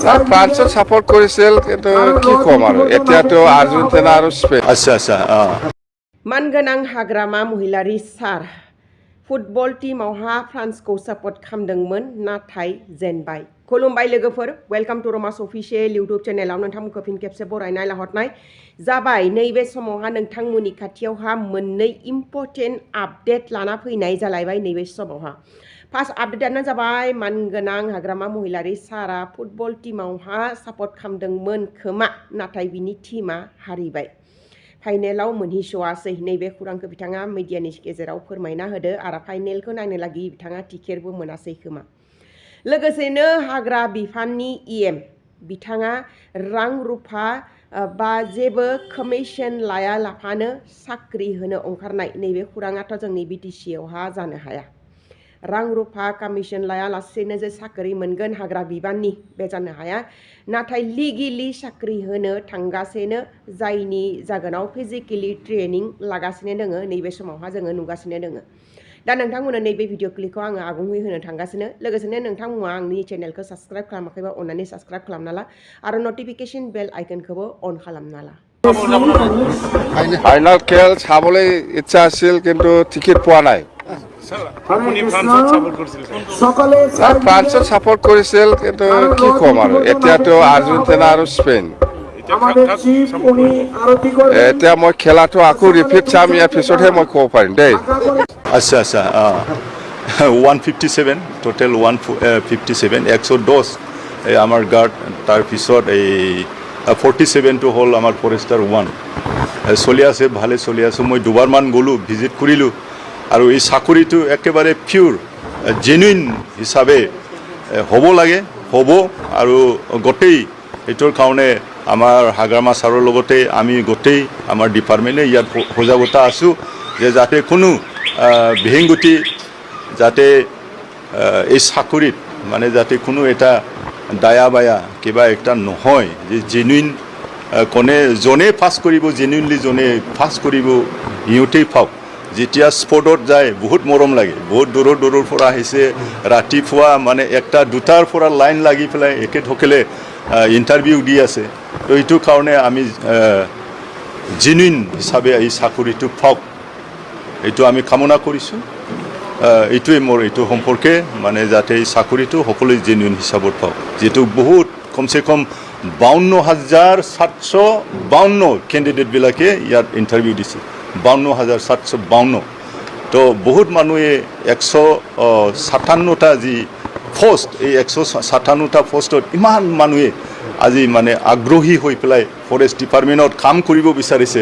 ফ্ৰান্সক support কৰিছিল কিন্তু কি ক'ম আৰু এতিয়াতো আৰ্জেণ্টিনা আৰু স্পেইন আচ্ছা मानगोनां हाग्रामा महिलारि सार फुटबल टीमावहा फ्रान्सखौ सापर्ट खालामदोंमोन नाथाय जेनबाय खुलुमबाय लोगोफोर वेलकाम टू रमास अफिशियेल इउट्यूब चेनेलाव नोंथांमोनखौ फिन खेबसे बरायनाय लाहरनाय जाबाय नैबे समावहा नोंथांमोननि खाथियावहा मोननै इम्पर्टेन्ट आपडेट लाना फैनाय जालायबाय नैबे समावहा फार्स्ट आपडेटआनो जाबाय मानगोनां हाग्रामा महिलारि सारा फुटबल टीमावहा सापर्ट खालामदोंमोन खोमा नाथाय बिनि टीमा हारिबाय फाइनेलाव मोनहैस'आसै नैबे खौरांखौ बिथाङा मिडियानि गेजेराव फोरमायना होदो आरो फाइनेलखौ नायनो लागि बिथाङा टिकेटबो मोनासै खोमा लोगोसेनो हाग्रा बिफाननि इएम बिथाङा रां रुफा बा जेबो कमिसन लायालाफानो साख्रि होनो ओंखारनाय नैबे खौराङाथ' जोंनि बिटिसिआवहा जानो हाया रां रुफा कमिसन लायालासेनो जे साख्रि मोनगोन हाग्रा बिबाननि बे जानो हाया नाथाय लिगेलि साख्रि होनो थांगासिनो जायनि जाहोनाव फिजिकेलि ट्रेनिं लागासिनो दोङो नैबे समावहा जोङो नुगासिनो दोङो दा नोंथांमोननो नैबे भिडिअ क्लिपखौ आङो आबुङै होनो थांगासिनो लोगोसेनो नोंथांमोना आंनि चेनेलखौ साबस्क्राइब खालामाखैबा अन्नानै साबस्क्राइब खालामना ला आरो नटिफिकेशन बेल आइकनखौबो अन खालामना ला ফাইনেল খেল চাবলৈ ইচ্ছা আছিল কিন্তু টিকেট পোৱা নাই ফ্ৰান্সক ছাপোৰ্ট কৰিছিল কিন্তু কি ক'ম আৰু এতিয়াতো আৰ্জেণ্টিনা আৰু স্পেইন এতিয়া মই খেলাটো আকৌ ৰিপিট চাম ইয়াৰ পিছতহে মই ক'ব পাৰিম দেই আচ্ছা 157 টোটেল 157 110 আমাৰ গাৰ্ড তাৰপিছত এই 47টো হ'ল আমাৰ ফৰেষ্টাৰ 1 চলি আছে ভালে চলি আছে মই দুবাৰমান গ'লোঁ ভিজিট কৰিলোঁ আৰু এই চাকৰিটো একেবাৰে পিউৰ জেনুইন হিচাপে হ'ব লাগে হ'ব আৰু গোটেই এইটোৰ কাৰণে আমাৰ হাগ্ৰামা ছাৰৰ লগতে আমি গোটেই আমাৰ ডিপাৰ্টমেণ্টে ইয়াত সজাগতা আছোঁ যে যাতে কোনো বিহিংগতি যাতে এই চাকৰিত মানে যাতে কোনো এটা দায়া বায়া কিবা একটা নহয় যে জেনুইন জনে পাছ কৰিব জেনুইনলি জনে পাছ কৰিব সিহঁতেই পাওক যেতিয়া স্পৰ্টত যায় বহুত মৰম লাগে বহুত দূৰৰ পৰা আহিছে ৰাতিপুৱা মানে একটা দুটাৰ পৰা লাইন লাগি পেলাই একেসকলে ইণ্টাৰভিউ দি আছে তো এইটো কাৰণে আমি জেনুইন হিচাপে এই চাকৰিটো পাওক এইটো আমি কামনা কৰিছোঁ এইটোৱে মোৰ এইটো সম্পৰ্কে মানে যাতে এই চাকৰিটো সকলোৱে জেনুইন হিচাপত পাওক যিটো বহুত কমচে কম 52,752 কেণ্ডিডেটবিলাকে ইয়াত ইণ্টাৰভিউ দিছে 52,752 তো বহুত মানুহে 157টা যি পোষ্ট এই 157টা পোষ্টত ইমান মানুহে আজি মানে আগ্ৰহী হৈ পেলাই ফৰেষ্ট ডিপাৰ্টমেণ্টত কাম কৰিব বিচাৰিছে